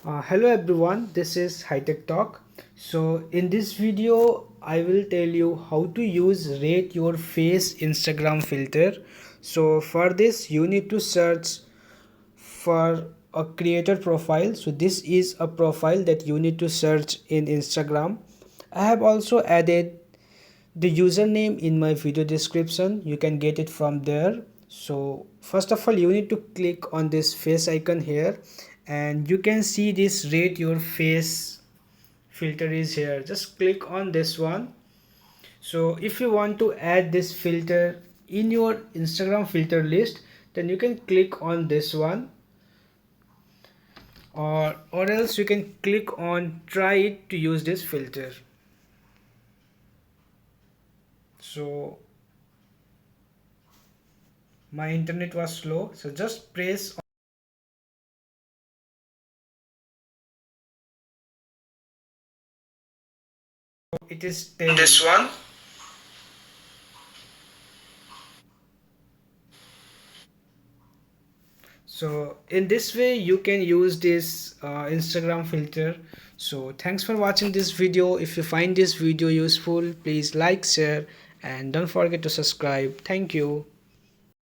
Hello everyone, this is HiTech Talk. So in this video, I will tell you how to use Rate Your Face Instagram filter. So for this, you need to search for a creator profile. So this is a profile that you need to search in Instagram. I have also added the username in my video description. You can get it from there. So first of all, you need to click on this face icon here, and you can see this Rate Your Face filter is here. Just click on this one. So if you want to add this filter in your Instagram filter list, then you can click on this one, or else you can click on try it to use this filter. So my internet was slow, so just press it is this one. So in this way you can use this Instagram filter. So thanks for watching this video. If you find this video useful, please like, share, and don't forget to subscribe. Thank you.